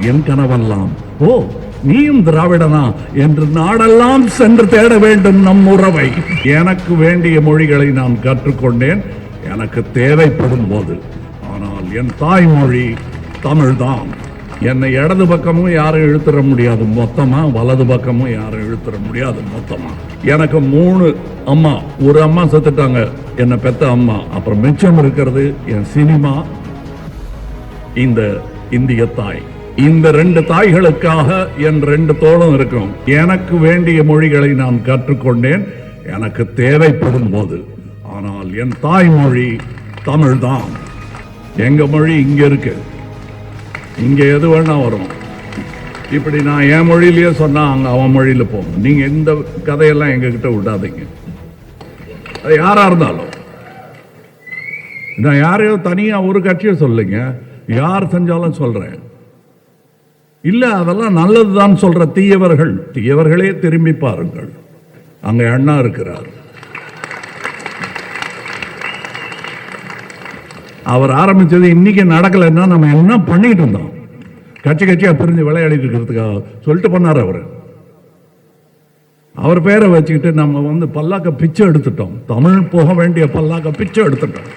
என் கனவெல்லாம் ஓ நீயும் திராவிடனா என்று நாடெல்லாம் சென்று தேட வேண்டும் நம் உறவை. எனக்கு வேண்டிய மொழிகளை நான் கற்றுக்கொண்டேன் எனக்கு தேவைப்படும் போது. ஆனால் என் தாய்மொழி தமிழ்தான். என்னை இடது பக்கமும் யாரும் இழுத்துற முடியாது மொத்தமா, வலது பக்கமும் யாரும் இழுத்துற முடியாது மொத்தமா. எனக்கு 3 அம்மா. ஒரு அம்மா செத்துட்டாங்க, என்னை பெத்த அம்மா. அப்புறம் மிச்சம் இருக்கிறது என் சினிமா, இந்த இந்திய தாய். இந்த 2 தாய்களுக்காக என் 2 தோளும் இருக்கும். எனக்கு வேண்டிய மொழிகளை நான் கற்றுக்கொண்டேன் எனக்கு தேவைப்படும் போது. ஆனால் என் தாய்மொழி தமிழ்தான். எங்க மொழி இங்க இருக்கு, இங்க எது வேணா வரும். இப்படி நான் என் மொழியிலேயே சொன்னா அங்க அவன் மொழியில போகும். நீங்க இந்த கதையெல்லாம் எங்க கிட்ட விடாதீங்க. அது யாரா இருந்தாலும். நான் யாரையோ தனியா ஒரு கட்சியை சொல்லுங்க, யார் செஞ்சாலும் சொல்றேன். இல்ல அதெல்லாம் நல்லதுதான் சொல்ற தீயவர்களே திரும்பி பாருங்கள். அங்க அண்ணா இருக்கிறார். அவர் ஆரம்பிச்சது இன்னைக்கு நடக்கலைன்னா நம்ம என்ன பண்ணிட்டு இருந்தோம்? கட்சியா பிரிஞ்சு விளையாடிட்டு இருக்கிறதுக்காக சொல்லிட்டு பண்ணார் அவர். அவர் பேரை வச்சுக்கிட்டு நம்ம பல்லாக்க பிச்சை எடுத்துட்டோம். தமிழ் போக வேண்டிய பல்லாக்க பிச்சை எடுத்துட்டோம்.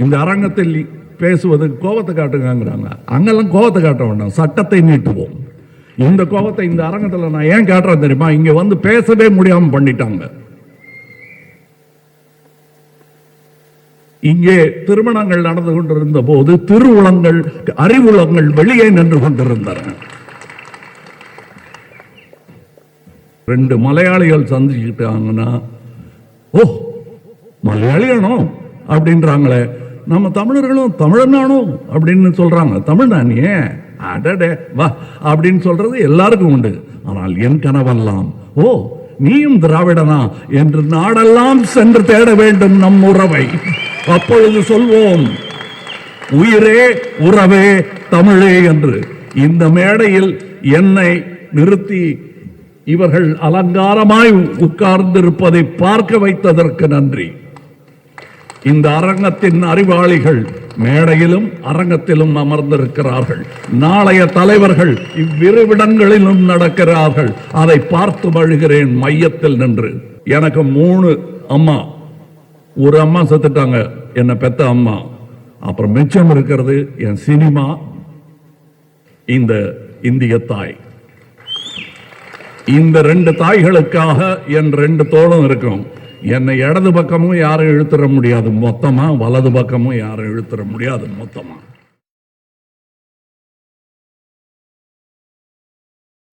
இந்த அரங்கத்தில் பேசுவதுக்கு கோபத்தை காட்டுங்கிறாங்க. அங்கெல்லாம் கோபத்தை காட்ட வேண்டாம், சட்டத்தை நீட்டுவோம். இந்த கோபத்தை இந்த அரங்கத்தில் நான் ஏன் காட்டுறேன் தெரியுமா? இங்க பேசவே முடியாம பண்ணிட்டாங்க. இங்கே திருமணங்கள் நடந்து கொண்டிருந்த போது திருவுளங்கள் அறிவுளங்கள் வெளியே நின்று கொண்டிருந்தன. 2 மலையாளிகள் சந்திச்சுட்டாங்கன்னா ஓ மலையாளியானோ அப்படின்றாங்களே, நம்ம தமிழர்களும் தமிழனானோ அப்படின்னு சொல்றாங்க. தமிழ்தானியே அடடே வா அப்படின்னு சொல்றது எல்லாருக்கும் உண்டு. ஆனால் என் கனவெல்லாம் ஓ நீயும் திராவிடனா என்று நாடெல்லாம் சென்று தேட வேண்டும் நம் உறவை. அப்பொழுது சொல்வோம் உயிரே உறவே தமிழே என்று. இந்த மேடையில் என்னை நிறுத்தி இவர்கள் அலங்காரமாய் உட்கார்ந்திருப்பதை பார்க்க வைத்ததற்கு நன்றி. இந்த அரங்கத்தின் அறிவாளிகள் மேடையிலும் அரங்கத்திலும் அமர்ந்திருக்கிறார்கள். நாளைய தலைவர்கள் இவ்விருவிடங்களிலும் நடக்கிறார்கள். அதை பார்த்து மழுகிறேன் மையத்தில் நின்று. எனக்கு 3 அம்மா. ஒரு அம்மா செத்துட்டாங்க, என்னை பெத்த அம்மா. அப்புறம் மிச்சம் இருக்கிறது என் சினிமா, இந்த இந்திய தாய். இந்த 2 தாய்களுக்காக என் 2 தோளும் இருக்கும். என்னை இடது பக்கமும் யாரும் இழுத்துற முடியாது மொத்தமா, வலது பக்கமும் யாரும் இழுத்துற முடியாது மொத்தமா.